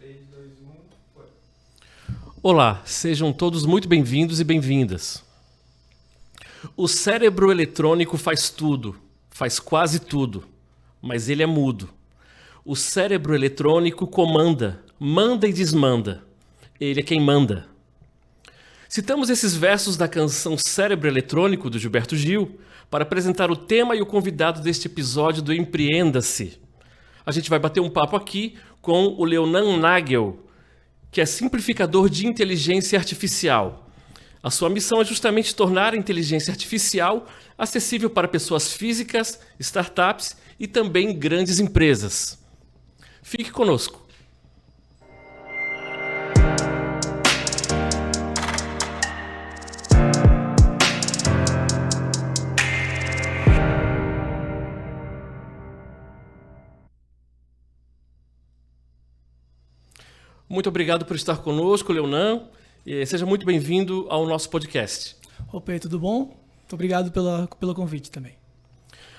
3, 2, 1, foi. Olá, sejam todos muito bem-vindos e bem-vindas. O cérebro eletrônico faz tudo, faz quase tudo, mas ele é mudo. O cérebro eletrônico comanda, manda e desmanda. Ele é quem manda. Citamos esses versos da canção Cérebro Eletrônico, do Gilberto Gil, para apresentar o tema e o convidado deste episódio do Empreenda-se. A gente vai bater um papo aqui com o Leonan Nagel, que é simplificador de inteligência artificial. A sua missão é justamente tornar a inteligência artificial acessível para pessoas físicas, startups e também grandes empresas. Fique conosco. Muito obrigado por estar conosco, Leonan. Seja muito bem-vindo ao nosso podcast. Opa, tudo bom? Muito obrigado pelo convite também.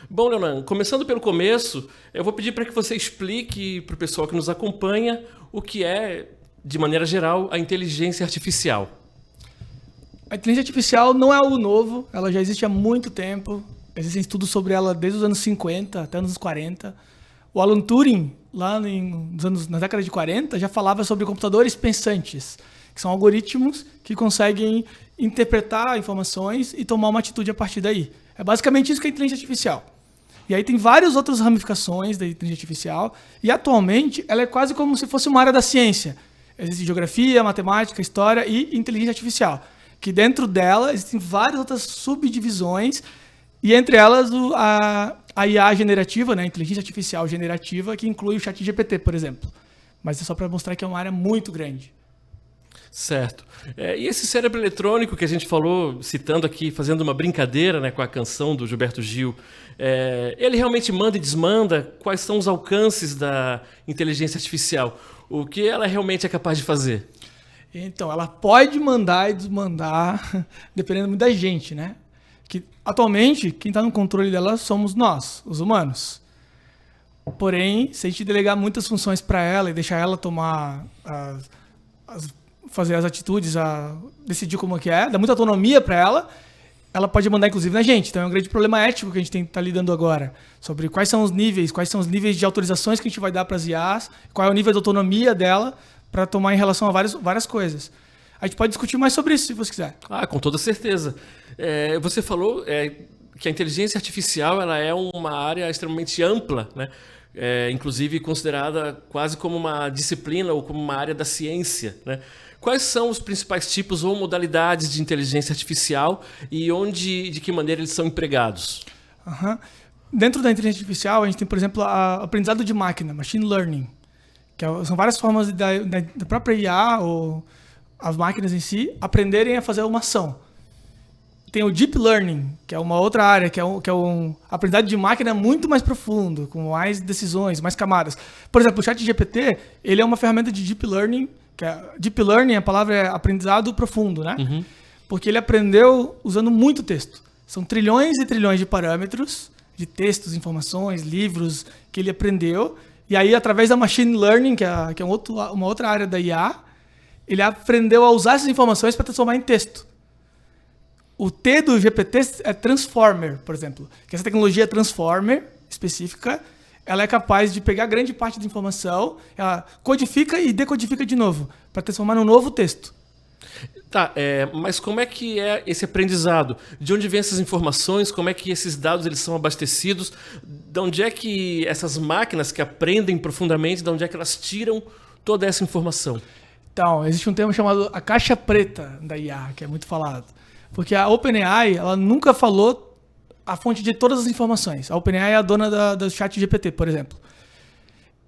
Bom, Leonan, começando pelo começo, eu vou pedir para que você explique para o pessoal que nos acompanha o que é, de maneira geral, a inteligência artificial. A inteligência artificial não é algo novo, ela já existe há muito tempo. Existem estudos sobre ela desde os anos 50 até os anos 40. O Alan Turing, lá na década de 40, já falava sobre computadores pensantes, que são algoritmos que conseguem interpretar informações e tomar uma atitude a partir daí. É basicamente isso que é a inteligência artificial. E aí tem várias outras ramificações da inteligência artificial, e atualmente ela é quase como se fosse uma área da ciência. Existe geografia, matemática, história e inteligência artificial, que dentro dela existem várias outras subdivisões, e entre elas a IA generativa, né, a inteligência artificial generativa, que inclui o ChatGPT, por exemplo. Mas é só para mostrar que é uma área muito grande. Certo. E esse cérebro eletrônico que a gente falou, citando aqui, fazendo uma brincadeira, né, com a canção do Gilberto Gil, ele realmente manda e desmanda? Quais são os alcances da inteligência artificial? O que ela realmente é capaz de fazer? Então, ela pode mandar e desmandar, dependendo muito da gente, né? Que atualmente, quem está no controle dela somos nós, os humanos. Porém, se a gente delegar muitas funções para ela e deixar ela tomar fazer as atitudes, decidir como que é, dá muita autonomia para ela pode mandar inclusive na gente. Então é um grande problema ético que a gente tem que estar lidando agora, sobre quais são os níveis de autorizações que a gente vai dar para as IAs, qual é o nível de autonomia dela para tomar em relação a várias coisas. A gente pode discutir mais sobre isso, se você quiser. Com toda certeza. Você falou que a inteligência artificial ela é uma área extremamente ampla, né? Inclusive considerada quase como uma disciplina ou como uma área da ciência, né? Quais são os principais tipos ou modalidades de inteligência artificial e de que maneira eles são empregados? Dentro da inteligência artificial, a gente tem, por exemplo, aprendizado de máquina, machine learning, que são várias formas da própria IA ou as máquinas em si aprenderem a fazer uma ação. Tem o deep learning, que é uma outra área, que é um aprendizado de máquina muito mais profundo, com mais decisões, mais camadas. Por exemplo, o ChatGPT, ele é uma ferramenta de deep learning, deep learning, a palavra é aprendizado profundo, né? Uhum. Porque ele aprendeu usando muito texto. São trilhões e trilhões de parâmetros, de textos, informações, livros, que ele aprendeu. E aí, através da machine learning, que é uma outra área da IA, ele aprendeu a usar essas informações para transformar em texto. O T do GPT é Transformer, por exemplo. Que essa tecnologia Transformer específica, ela é capaz de pegar grande parte da informação, ela codifica e decodifica de novo, para transformar num novo texto. Tá, mas como é que é esse aprendizado? De onde vêm essas informações? Como é que esses dados eles são abastecidos? De onde é que essas máquinas que aprendem profundamente, de onde é que elas tiram toda essa informação? Então, existe um termo chamado a caixa preta da IA, que é muito falado. Porque a OpenAI, ela nunca falou a fonte de todas as informações. A OpenAI é a dona do ChatGPT, por exemplo.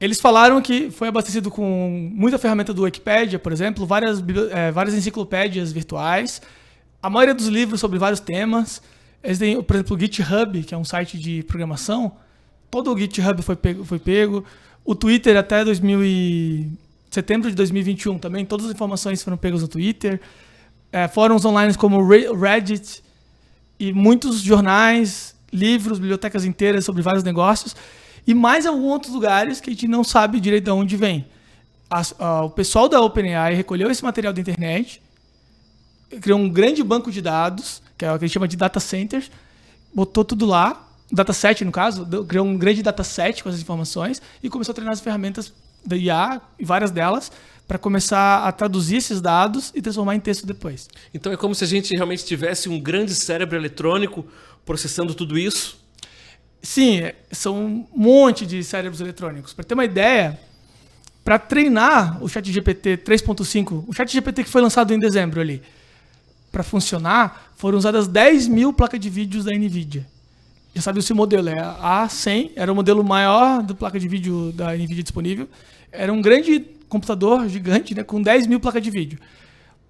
Eles falaram que foi abastecido com muita ferramenta do Wikipedia, por exemplo, várias enciclopédias virtuais, a maioria dos livros sobre vários temas. Eles têm, por exemplo, o GitHub, que é um site de programação. Todo o GitHub foi pego. O Twitter até setembro de 2021 também, todas as informações foram pegas no Twitter. Fóruns online como o Reddit e muitos jornais, livros, bibliotecas inteiras sobre vários negócios. E mais alguns outros lugares que a gente não sabe direito de onde vem. O pessoal da OpenAI recolheu esse material da internet, criou um grande banco de dados, que é o que a gente chama de data centers, botou tudo lá, dataset no caso, criou um grande dataset com essas informações e começou a treinar as ferramentas da IA, e várias delas, para começar a traduzir esses dados e transformar em texto depois. Então é como se a gente realmente tivesse um grande cérebro eletrônico processando tudo isso? Sim, são um monte de cérebros eletrônicos. Para ter uma ideia, para treinar o ChatGPT 3.5, o ChatGPT que foi lançado em dezembro ali, para funcionar, foram usadas 10 mil placas de vídeos da NVIDIA. Já sabe esse modelo, é a A100, era o modelo maior da placa de vídeo da NVIDIA disponível. Era um grande computador gigante, né, com 10 mil placas de vídeo.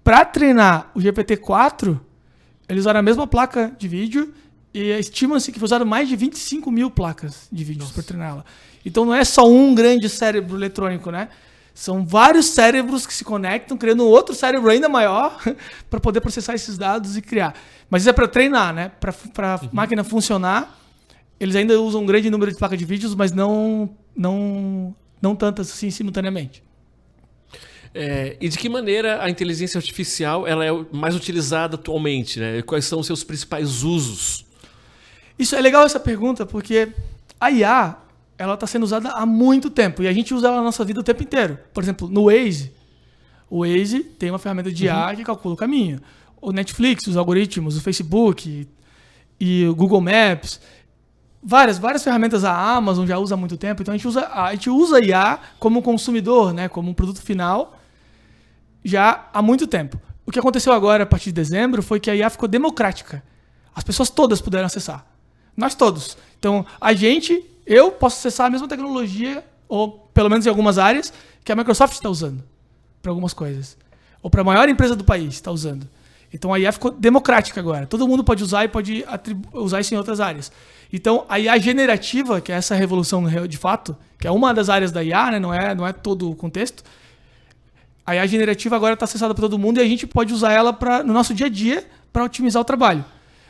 Para treinar o GPT-4, eles usaram a mesma placa de vídeo e estima-se que usaram mais de 25 mil placas de vídeos para treiná-la. Então não é só um grande cérebro eletrônico, né? São vários cérebros que se conectam, criando um outro cérebro ainda maior para poder processar esses dados e criar. Mas isso é para treinar, né? Para a máquina funcionar, eles ainda usam um grande número de placas de vídeos, mas não tantas assim simultaneamente. E de que maneira a inteligência artificial ela é mais utilizada atualmente, né? Quais são os seus principais usos? Isso é legal essa pergunta, porque a IA ela está sendo usada há muito tempo e a gente usa ela na nossa vida o tempo inteiro. Por exemplo, no Waze, o Waze tem uma ferramenta de IA que calcula o caminho. O Netflix, os algoritmos, o Facebook e o Google Maps, várias ferramentas, a Amazon já usa há muito tempo. Então a gente usa a IA como consumidor, né, como um produto final, já há muito tempo. O que aconteceu agora, a partir de dezembro, foi que a IA ficou democrática. As pessoas todas puderam acessar. Nós todos. Então, eu posso acessar a mesma tecnologia, ou pelo menos em algumas áreas, que a Microsoft está usando para algumas coisas. Ou para a maior empresa do país está usando. Então a IA ficou democrática agora. Todo mundo pode usar e pode usar isso em outras áreas. Então a IA generativa, que é essa revolução de fato, que é uma das áreas da IA, né? não é todo o contexto, a IA generativa agora está acessada para todo mundo e a gente pode usar ela no nosso dia a dia para otimizar o trabalho.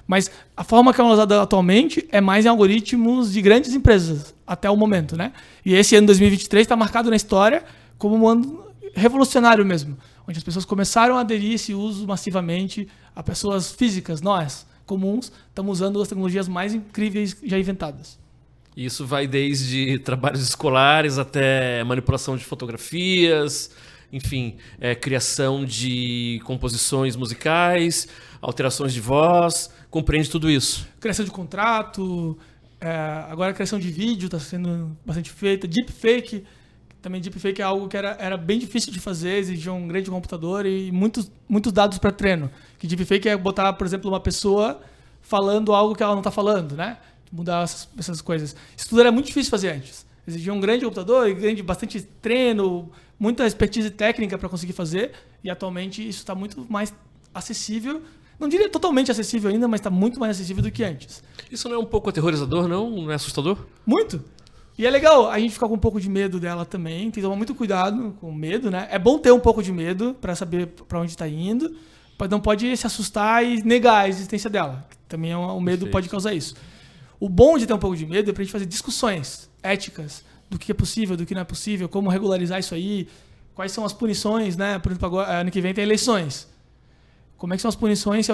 Mas a forma que é usada atualmente é mais em algoritmos de grandes empresas, até o momento, né? E esse ano 2023 está marcado na história como um ano revolucionário mesmo, onde as pessoas começaram a aderir esse uso massivamente, a pessoas físicas, nós, comuns, estamos usando as tecnologias mais incríveis já inventadas. Isso vai desde trabalhos escolares até manipulação de fotografias, enfim, criação de composições musicais, alterações de voz, compreende tudo isso. Criação de contrato, agora a criação de vídeo está sendo bastante feita, deepfake. Também deepfake é algo que era bem difícil de fazer, exigia um grande computador e muitos dados para treino. Que deepfake é botar, por exemplo, uma pessoa falando algo que ela não está falando, né? Mudar essas coisas. Isso tudo era muito difícil de fazer antes. Exigia um grande computador e bastante treino, muita expertise técnica para conseguir fazer. E atualmente isso está muito mais acessível. Não diria totalmente acessível ainda, mas está muito mais acessível do que antes. Isso não é um pouco aterrorizador, não? Não é assustador? Muito. E é legal a gente ficar com um pouco de medo dela também. Tem que tomar muito cuidado com o medo, né? É bom ter um pouco de medo para saber para onde está indo. Mas não pode se assustar e negar a existência dela. Também o medo pode causar isso. O bom de ter um pouco de medo é para a gente fazer discussões éticas do que é possível, do que não é possível, como regularizar isso aí, quais são as punições, né? Por exemplo, agora, ano que vem tem eleições. Como é que são as punições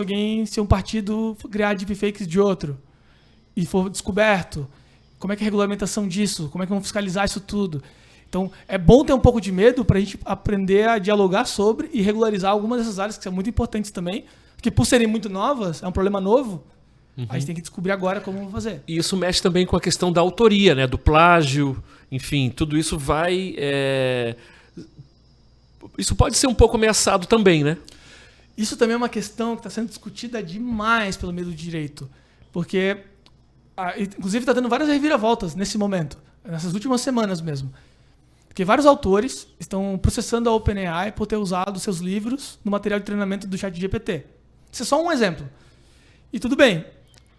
se um partido criar deepfakes de outro e for descoberto? Como é que é a regulamentação disso? Como é que vão fiscalizar isso tudo? Então, é bom ter um pouco de medo para a gente aprender a dialogar sobre e regularizar algumas dessas áreas que são muito importantes também, porque por serem muito novas, é um problema novo, a gente tem que descobrir agora como fazer. E isso mexe também com a questão da autoria, né? Do plágio, enfim, tudo isso vai... Isso pode ser um pouco ameaçado também, né? Isso também é uma questão que está sendo discutida demais pelo meio do direito, porque... inclusive está dando várias reviravoltas nesse momento, nessas últimas semanas mesmo. Porque vários autores estão processando a OpenAI por ter usado seus livros no material de treinamento do ChatGPT. Isso é só um exemplo. E tudo bem.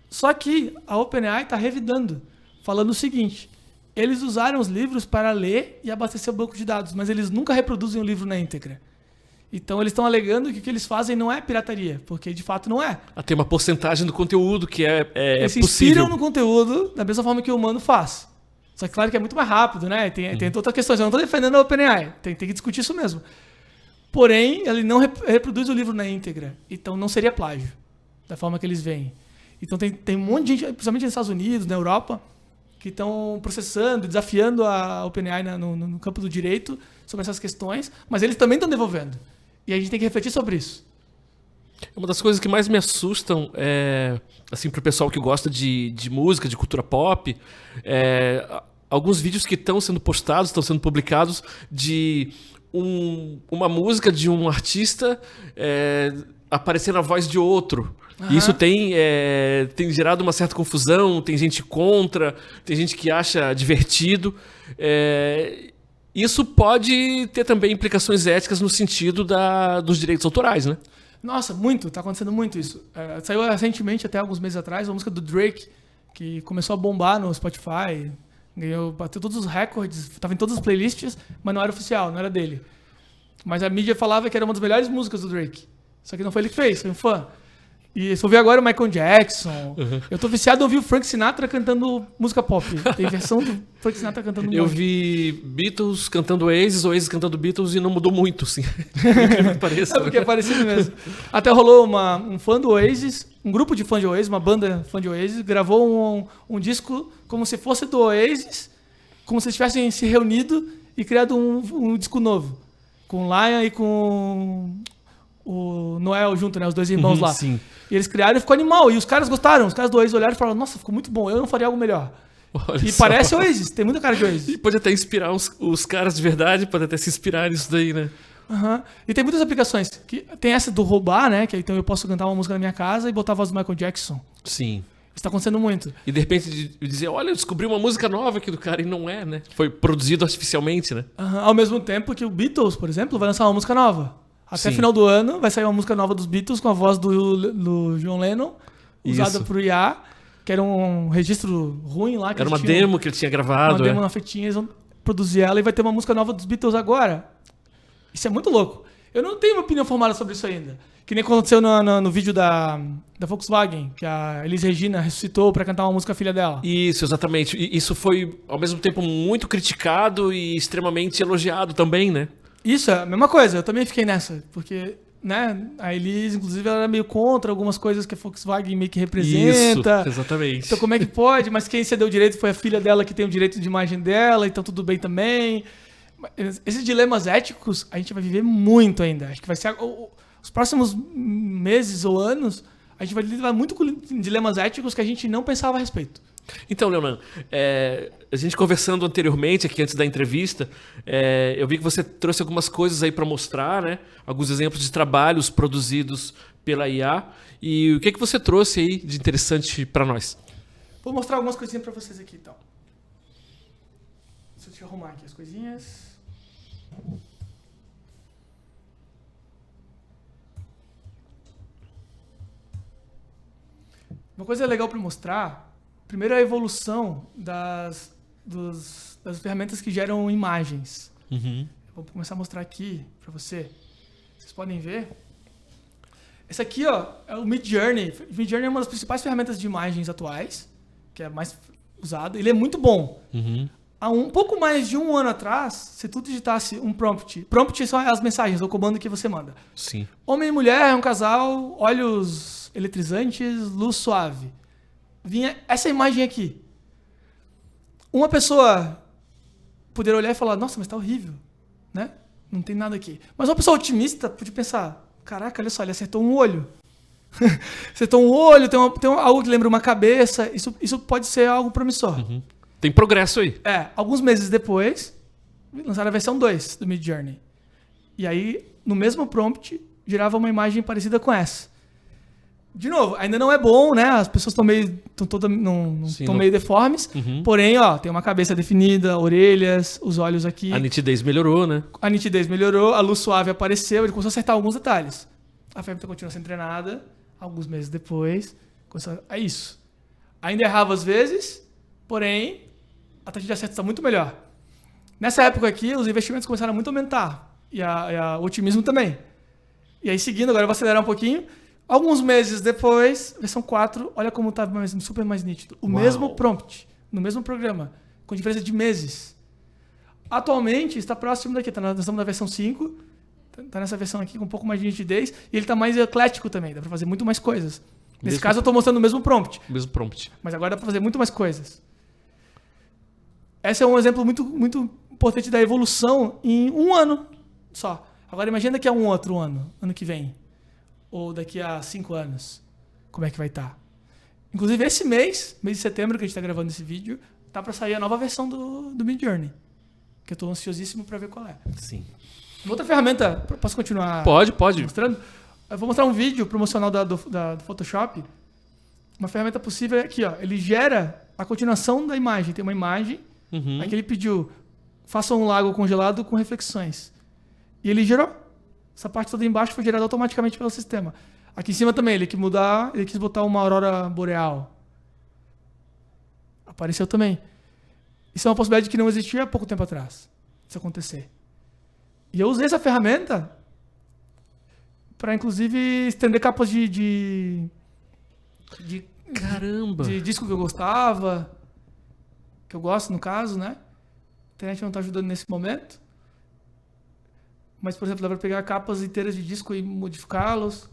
Só que a OpenAI está revidando, falando o seguinte: eles usaram os livros para ler e abastecer o banco de dados, mas eles nunca reproduzem o livro na íntegra. Então eles estão alegando que o que eles fazem não é pirataria, porque de fato não é. Tem uma porcentagem do conteúdo que é eles possível. Eles se inspiram no conteúdo da mesma forma que o humano faz. Só que claro que é muito mais rápido, né? Tem outras questões. Eu não estou defendendo a OpenAI. Tem que discutir isso mesmo. Porém, ele não reproduz o livro na íntegra. Então não seria plágio, da forma que eles veem. Então tem um monte de gente, principalmente nos Estados Unidos, na Europa, que estão processando, desafiando a OpenAI no campo do direito sobre essas questões, mas eles também estão devolvendo. E a gente tem que refletir sobre isso. Uma das coisas que mais me assustam é, assim, pro pessoal que gosta de música, de cultura pop, alguns vídeos que estão sendo postados, estão sendo publicados de uma música de um artista aparecer na voz de outro. E isso tem gerado uma certa confusão, tem gente contra, tem gente que acha divertido. Isso pode ter também implicações éticas no sentido dos direitos autorais, né? Nossa, muito, tá acontecendo muito isso. Saiu recentemente, até alguns meses atrás, uma música do Drake, que começou a bombar no Spotify, bateu todos os recordes, estava em todas as playlists, mas não era oficial, não era dele. Mas a mídia falava que era uma das melhores músicas do Drake. Só que não foi ele que fez, foi um fã. E se eu ver agora o Michael Jackson, eu tô viciado em ouvir o Frank Sinatra cantando música pop. Tem versão do Frank Sinatra cantando Eu vi Beatles cantando Oasis cantando Beatles e não mudou muito, assim. Incrível que pareça. É porque é parecido mesmo. Até rolou um fã do Oasis, um grupo de fãs de Oasis, uma banda fã de Oasis, gravou um disco como se fosse do Oasis, como se eles tivessem se reunido e criado um disco novo. Com o Liam e com o Noel junto, né? Os dois irmãos lá. Sim. E eles criaram e ficou animal. E os caras gostaram. Os caras do Oasis olharam e falaram, nossa, ficou muito bom. Eu não faria algo melhor. Olha e só. parece Oasis. Tem muita cara de Oasis. E pode até inspirar os caras de verdade, pode até se inspirar nisso daí, né? E tem muitas aplicações. Tem essa do roubar, né? Que então eu posso cantar uma música na minha casa e botar a voz do Michael Jackson. Sim. Isso tá acontecendo muito. E de repente dizer, olha, eu descobri uma música nova aqui do cara, e não é, né? Foi produzido artificialmente, né? Ao mesmo tempo que o Beatles, por exemplo, vai lançar uma música nova. Até Sim. final do ano vai sair uma música nova dos Beatles com a voz do John Lennon, usada Isso. pro IA, que era um registro ruim lá. Que Era eles uma tinham, demo que ele tinha gravado. uma demo na fitinha, eles vão produzir ela e vai ter uma música nova dos Beatles agora. Isso é muito louco. Eu não tenho uma opinião formada sobre isso ainda. Que nem aconteceu no vídeo da Volkswagen, que a Elis Regina ressuscitou pra cantar uma música filha dela. Isso, exatamente. E isso foi, ao mesmo tempo, muito criticado e extremamente elogiado também, né? Isso, é a mesma coisa. Eu também fiquei nessa. Porque, né, a Elis, inclusive, ela era meio contra algumas coisas que a Volkswagen meio que representa. Isso, exatamente. Então, como é que pode? Mas quem cedeu o direito foi a filha dela, que tem o direito de imagem dela, então tudo bem também. Esses dilemas éticos, a gente vai viver muito ainda. Acho que vai ser... Os próximos meses ou anos, a gente vai lidar muito com dilemas éticos que a gente não pensava a respeito. Então, Leonan, a gente conversando anteriormente, aqui antes da entrevista, eu vi que você trouxe algumas coisas aí para mostrar, né? Alguns exemplos de trabalhos produzidos pela IA. E o que você trouxe aí de interessante para nós? Vou mostrar algumas coisinhas para vocês aqui, então. Deixa eu arrumar aqui as coisinhas. Uma coisa legal para mostrar, primeiro é a evolução das ferramentas que geram imagens. Uhum. Vou começar a mostrar aqui para você. Vocês podem ver. Esse aqui, ó, é o Midjourney. O Midjourney é uma das principais ferramentas de imagens atuais, que é mais usado. Ele é muito bom. Uhum. Há um pouco mais de um ano atrás, se tu digitasse um prompt... Prompt são as mensagens, o comando que você manda. Sim. Homem e mulher, um casal, olhos eletrizantes, luz suave. Vinha essa imagem aqui. Uma pessoa poderia olhar e falar, nossa, mas tá horrível, né? Não tem nada aqui. Mas uma pessoa otimista podia pensar, caraca, olha só, ele acertou um olho. Acertou um olho, tem algo que lembra uma cabeça. Isso pode ser algo promissor. Uhum. Tem progresso aí. Alguns meses depois, lançaram a versão 2 do Midjourney. E aí, no mesmo prompt, gerava uma imagem parecida com essa. De novo, ainda não é bom, né? As pessoas estão meio deformes. Uhum. Porém, ó, tem uma cabeça definida, orelhas, os olhos aqui. A nitidez melhorou, né? A nitidez melhorou, a luz suave apareceu, ele começou a acertar alguns detalhes. A ferramenta continua sendo treinada, alguns meses depois, é isso. Ainda errava às vezes, porém, a taxa de acerto está muito melhor. Nessa época aqui, os investimentos começaram a muito aumentar. E o otimismo também. E aí, seguindo, agora eu vou acelerar um pouquinho. Alguns meses depois, versão 4, olha como está super mais nítido. O mesmo prompt, no mesmo programa, com diferença de meses. Atualmente, está próximo daqui, nós estamos na versão 5, está nessa versão aqui com um pouco mais de nitidez, e ele está mais eclético também, dá para fazer muito mais coisas. Nesse caso, eu estou mostrando o mesmo prompt. Mesmo prompt. Mas agora dá para fazer muito mais coisas. Esse é um exemplo muito, muito importante da evolução em um ano só. Agora imagina daqui a um outro ano que vem. Ou daqui a 5 anos. Como é que vai estar? Inclusive esse mês de setembro que a gente está gravando esse vídeo, tá para sair a nova versão do Midjourney. Que eu estou ansiosíssimo para ver qual é. Sim. Uma outra ferramenta, posso continuar? Pode. Mostrando? Eu vou mostrar um vídeo promocional do Photoshop. Uma ferramenta possível é aqui, ó. Ele gera a continuação da imagem. Tem uma imagem, aqui ele pediu, faça um lago congelado com reflexões. E ele gerou. Essa parte toda embaixo foi gerada automaticamente pelo sistema. Aqui em cima também, ele quis botar uma aurora boreal. Apareceu também. Isso é uma possibilidade que não existia há pouco tempo atrás. Isso acontecer. E eu usei essa ferramenta para, inclusive, estender capas Caramba! de disco que eu gostava, que eu gosto, no caso, né? A internet não está ajudando nesse momento. Mas, por exemplo, dá para pegar capas inteiras de disco e modificá-los.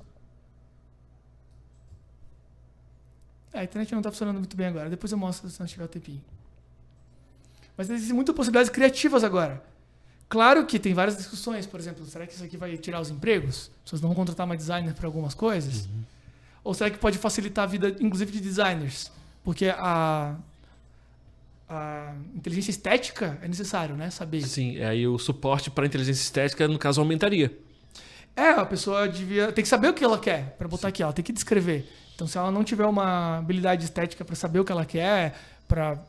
A internet não está funcionando muito bem agora. Depois eu mostro se não tiver o tempinho. Mas existem muitas possibilidades criativas agora. Claro que tem várias discussões. Por exemplo, será que isso aqui vai tirar os empregos? As pessoas não vão contratar mais designer para algumas coisas? Ou será que pode facilitar a vida, inclusive, de designers? Porque a inteligência estética é necessário, né? Saber. Sim, aí o suporte para inteligência estética, no caso, aumentaria. A pessoa tem que saber o que ela quer para botar aqui. Ela tem que descrever. Então, se ela não tiver uma habilidade estética para saber o que ela quer, para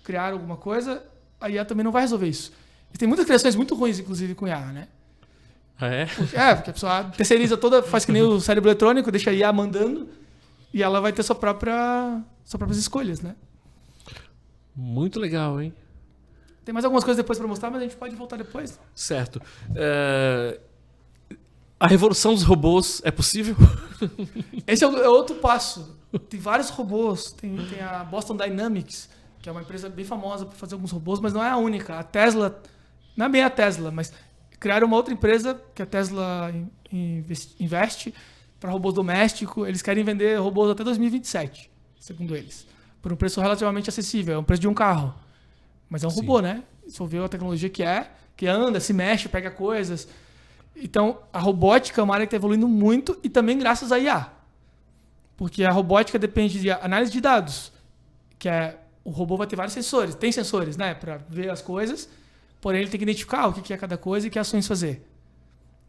criar alguma coisa, a IA também não vai resolver isso. E tem muitas criações muito ruins, inclusive, com IA, né? Ah, é? Porque a pessoa terceiriza toda, faz que nem o cérebro eletrônico, deixa a IA mandando, e ela vai ter suas próprias escolhas, né? Muito legal, hein? Tem mais algumas coisas depois para mostrar, mas a gente pode voltar depois. Certo. A revolução dos robôs é possível? Esse é outro passo. Tem vários robôs. Tem a Boston Dynamics, que é uma empresa bem famosa por fazer alguns robôs, mas não é a única. A Tesla, não é bem a Tesla, mas criaram uma outra empresa que a Tesla investe para robôs domésticos. Eles querem vender robôs até 2027, segundo eles, por um preço relativamente acessível. É um preço de um carro. Mas é um robô, né? Se for ver a tecnologia que anda, se mexe, pega coisas. Então, a robótica é uma área que está evoluindo muito e também graças à IA. Porque a robótica depende de análise de dados, que o robô vai ter vários sensores. Tem sensores, né, para ver as coisas, porém ele tem que identificar o que é cada coisa e que ações fazer.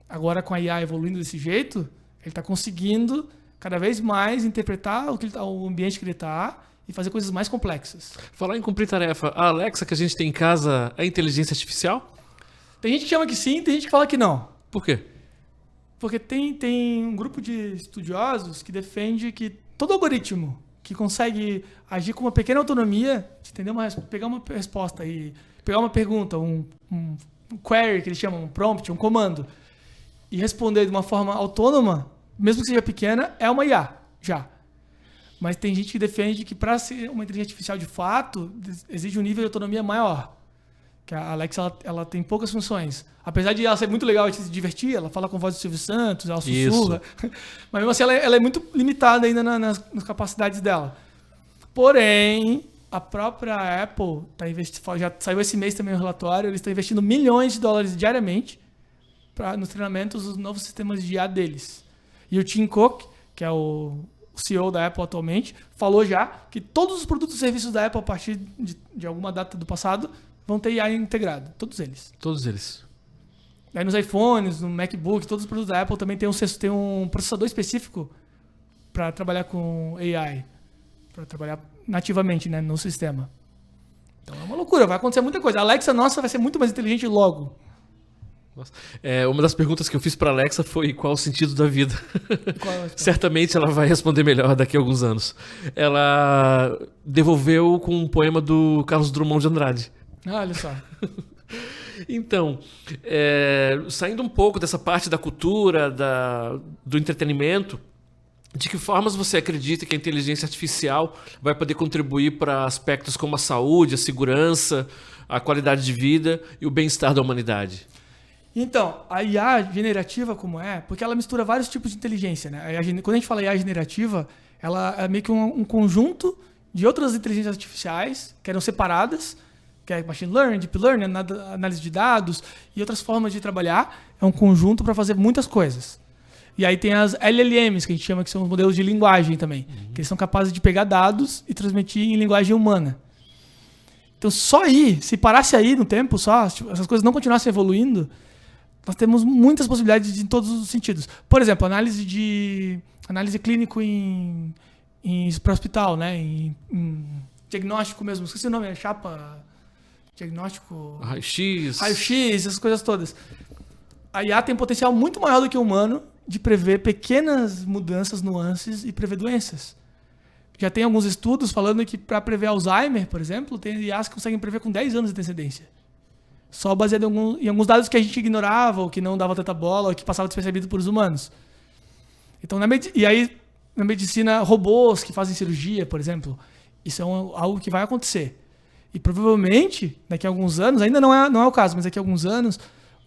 Agora, com a IA evoluindo desse jeito, ele está conseguindo cada vez mais interpretar o ambiente que ele está e fazer coisas mais complexas. Falar em cumprir tarefa, a Alexa que a gente tem em casa é inteligência artificial? Tem gente que chama que sim, tem gente que fala que não. Por quê? Porque tem um grupo de estudiosos que defende que todo algoritmo que consegue agir com uma pequena autonomia, entendeu? Pegar uma resposta e pegar uma pergunta, um query, que eles chamam, um prompt, um comando, e responder de uma forma autônoma, mesmo que seja pequena, é uma IA, já. Mas tem gente que defende que para ser uma inteligência artificial de fato, exige um nível de autonomia maior. Que a Alexa ela tem poucas funções. Apesar de ela ser muito legal e se divertir, ela fala com a voz do Silvio Santos, ela sussurra. Mas mesmo assim ela é muito limitada ainda nas capacidades dela. Porém, a própria Apple já saiu esse mês também o relatório, eles estão investindo milhões de dólares diariamente nos treinamentos dos novos sistemas de IA deles. E o Tim Cook, que é o CEO da Apple atualmente, falou já que todos os produtos e serviços da Apple a partir de alguma data do passado vão ter IA integrado, todos eles. Todos eles. Aí nos iPhones, no MacBook, todos os produtos da Apple também tem um processador específico para trabalhar com AI, para trabalhar nativamente, né, no sistema. Então é uma loucura, vai acontecer muita coisa. A Alexa nossa vai ser muito mais inteligente logo. Nossa. Uma das perguntas que eu fiz para Alexa foi qual o sentido da vida. Certamente ela vai responder melhor daqui a alguns anos. Ela devolveu com um poema do Carlos Drummond de Andrade. Olha só. Então, saindo um pouco dessa parte da cultura, do entretenimento, De que formas você acredita que a inteligência artificial vai poder contribuir para aspectos como a saúde, a segurança, a qualidade de vida e o bem-estar da humanidade? Então, a IA generativa como é, porque ela mistura vários tipos de inteligência, né? Quando a gente fala IA generativa, ela é meio que um conjunto de outras inteligências artificiais que eram separadas, que é machine learning, deep learning, análise de dados e outras formas de trabalhar. É um conjunto para fazer muitas coisas. E aí tem as LLMs, que a gente chama que são os modelos de linguagem também, que eles são capazes de pegar dados e transmitir em linguagem humana. Então, só aí, se parasse aí no tempo, só, essas coisas não continuassem evoluindo, nós temos muitas possibilidades em todos os sentidos. Por exemplo, análise clínico para hospital, né? Em diagnóstico mesmo. Esqueci o nome, é chapa... Diagnóstico... Raio-X, essas coisas todas. A IA tem potencial muito maior do que o humano de prever pequenas mudanças, nuances e prever doenças. Já tem alguns estudos falando que para prever Alzheimer, por exemplo, tem IAs que conseguem prever com 10 anos de antecedência. Só baseado em alguns dados que a gente ignorava, ou que não dava tanta bola, ou que passava despercebido por os humanos. Então, e aí, na medicina, robôs que fazem cirurgia, por exemplo, isso é algo que vai acontecer. E provavelmente, daqui a alguns anos, ainda não é o caso, mas daqui a alguns anos,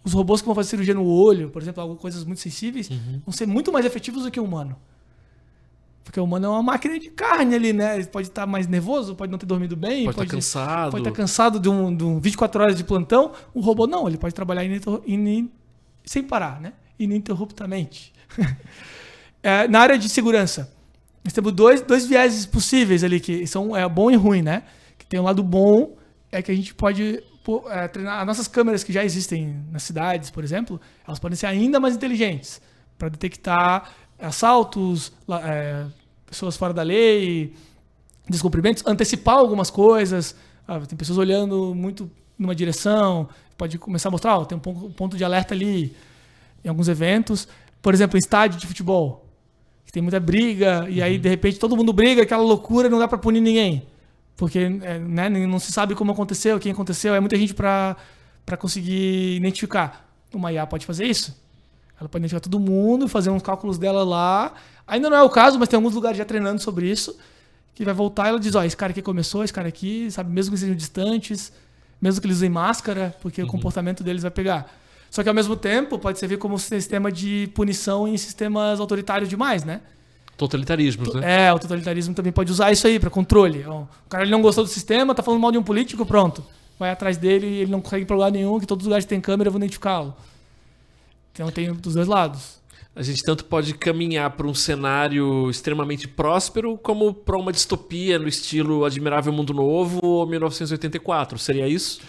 os robôs que vão fazer cirurgia no olho, por exemplo, coisas muito sensíveis, vão ser muito mais efetivos do que o humano. Porque o humano é uma máquina de carne ali, né? Ele pode estar mais nervoso, pode não ter dormido bem, pode estar cansado. Pode estar cansado de um 24 horas de plantão. O robô não, ele pode trabalhar sem parar, né? Ininterruptamente. Na área de segurança, nós temos dois vieses possíveis ali, que são bom e ruim, né? Que tem um lado bom, é que a gente pode treinar. As nossas câmeras que já existem nas cidades, por exemplo, elas podem ser ainda mais inteligentes para detectar assaltos, pessoas fora da lei, descumprimentos, antecipar algumas coisas. Tem pessoas olhando muito numa direção, pode começar a mostrar, tem um ponto de alerta ali em alguns eventos. Por exemplo, em estádio de futebol, que tem muita briga, e aí de repente todo mundo briga, aquela loucura, não dá para punir ninguém. Porque né, não se sabe como aconteceu, quem aconteceu, é muita gente para conseguir identificar. Uma IA pode fazer isso. Ela pode identificar todo mundo, fazer uns cálculos dela lá. Ainda não é o caso, mas tem alguns lugares já treinando sobre isso, que vai voltar e ela diz, esse cara aqui começou, esse cara aqui, sabe, mesmo que sejam distantes, mesmo que eles usem máscara, porque o comportamento deles vai pegar. Só que ao mesmo tempo pode servir como sistema de punição em sistemas autoritários demais, né? Totalitarismos, né? O totalitarismo também pode usar isso aí para controle. O cara ele não gostou do sistema, tá falando mal de um político, pronto. Vai atrás dele e ele não consegue ir para lugar nenhum, que todos os lugares que tem câmera vão identificá-lo. Então tem dos dois lados. A gente tanto pode caminhar para um cenário extremamente próspero, como para uma distopia no estilo Admirável Mundo Novo ou 1984. Seria isso?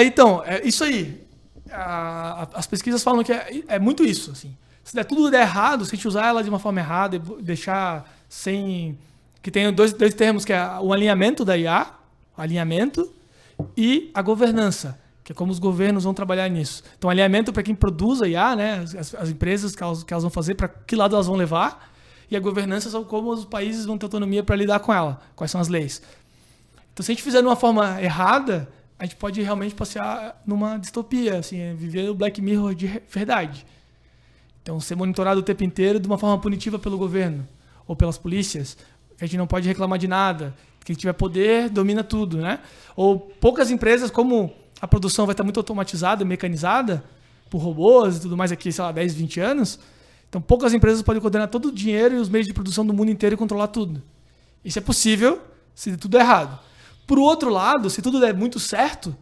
Então, é isso aí. As pesquisas falam que é muito isso. Assim. Se tudo der errado, se a gente usar ela de uma forma errada e deixar sem... Que tem dois termos, que é o alinhamento da IA, alinhamento, e a governança, que é como os governos vão trabalhar nisso. Então, alinhamento para quem produz a IA, né, as empresas que elas vão fazer, para que lado elas vão levar, e a governança são como os países vão ter autonomia para lidar com ela, quais são as leis. Então, se a gente fizer de uma forma errada, a gente pode realmente passear numa distopia, assim, viver o Black Mirror de verdade. Então, ser monitorado o tempo inteiro de uma forma punitiva pelo governo ou pelas polícias, que a gente não pode reclamar de nada, quem tiver poder domina tudo, né? Ou poucas empresas, como a produção vai estar muito automatizada, mecanizada, por robôs e tudo mais aqui, sei lá, 10, 20 anos, então poucas empresas podem coordenar todo o dinheiro e os meios de produção do mundo inteiro e controlar tudo. Isso é possível se tudo der errado. Por outro lado, se tudo der muito certo,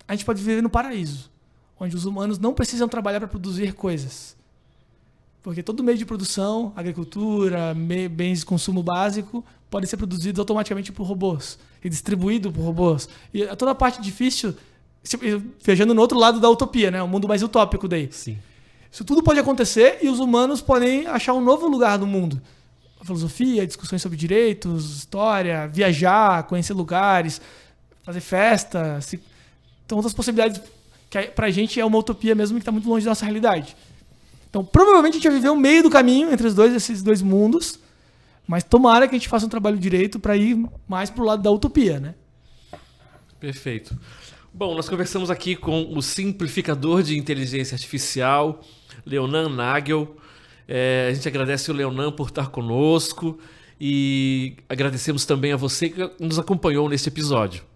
a gente pode viver no paraíso, onde os humanos não precisam trabalhar para produzir coisas. Porque todo meio de produção, agricultura, bens de consumo básico, pode ser produzidos automaticamente por robôs e distribuído por robôs. E toda a parte difícil, viajando no outro lado da utopia, né? O mundo mais utópico daí. Sim. Isso tudo pode acontecer e os humanos podem achar um novo lugar no mundo. A filosofia, discussões sobre direitos, história, viajar, conhecer lugares, fazer festa. Então, outras possibilidades que pra gente é uma utopia mesmo que está muito longe da nossa realidade. Então, provavelmente a gente vai viver o meio do caminho entre esses dois mundos, mas tomara que a gente faça um trabalho direito para ir mais pro lado da utopia, né? Perfeito. Bom, nós conversamos aqui com o simplificador de inteligência artificial, Leonan Nagel. A gente agradece o Leonan por estar conosco e agradecemos também a você que nos acompanhou neste episódio.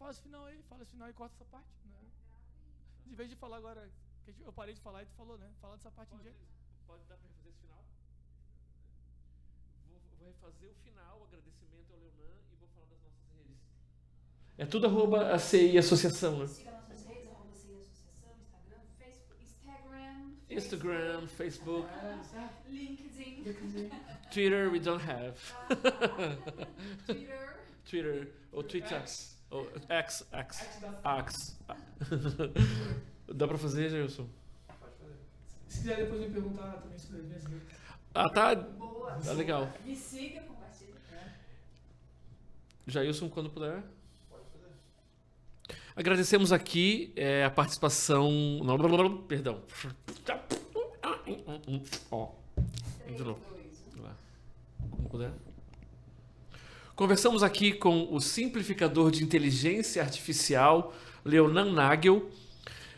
Acho que fala esse final e corta essa parte. Né? Em vez de falar agora, que eu parei de falar e tu falou, né? Fala dessa parte em diante. Pode dar para refazer esse final? Vou refazer o final, o agradecimento ao Leonan e vou falar das nossas redes. É tudo @ACI Associação, né? Siga nossas redes, @ACI Associação, Instagram, Facebook, LinkedIn, Twitter, we don't have. Twitter. Ou Twitter. Ou X. Dá pra fazer, Jailson? Pode fazer. Se quiser depois me perguntar também sobre as minhas redes. Tá. Boa. Tá legal. Me siga, compartilha. Jailson, quando puder. Pode fazer. Agradecemos aqui a participação. Perdão. De novo. Como puder. Conversamos aqui com o simplificador de inteligência artificial, Leonan Nagel.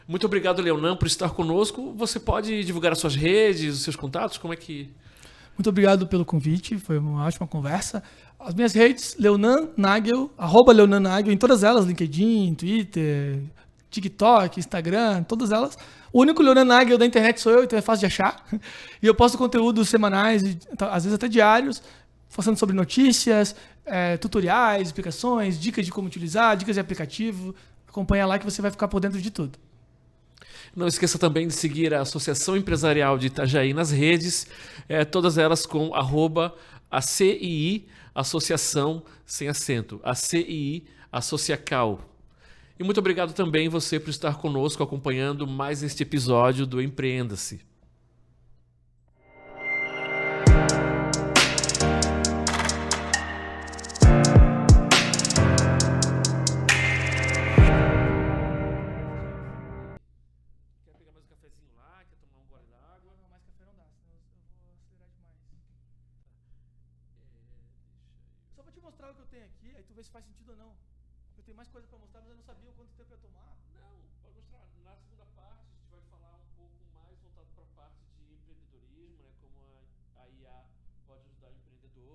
Muito obrigado, Leonan, por estar conosco. Você pode divulgar as suas redes, os seus contatos? Como é que... Muito obrigado pelo convite, foi uma ótima conversa. As minhas redes, Leonan Nagel, @Leonan Nagel, em todas elas, LinkedIn, Twitter, TikTok, Instagram, todas elas. O único Leonan Nagel da internet sou eu, então é fácil de achar. E eu posto conteúdos semanais, às vezes até diários, falando sobre notícias, tutoriais, explicações, dicas de como utilizar, dicas de aplicativo. Acompanha lá que você vai ficar por dentro de tudo. Não esqueça também de seguir a Associação Empresarial de Itajaí nas redes, todas elas com @ACII, Associação sem acento, ACII, Associacal. E muito obrigado também você por estar conosco acompanhando mais este episódio do Empreenda-se. Mostrar o que eu tenho aqui, aí tu vê se faz sentido ou não. Eu tenho mais coisa para mostrar, mas eu não sabia o quanto tempo ia tomar. Não, pode mostrar. Na segunda parte, a gente vai falar um pouco mais voltado para a parte de empreendedorismo, né, como a IA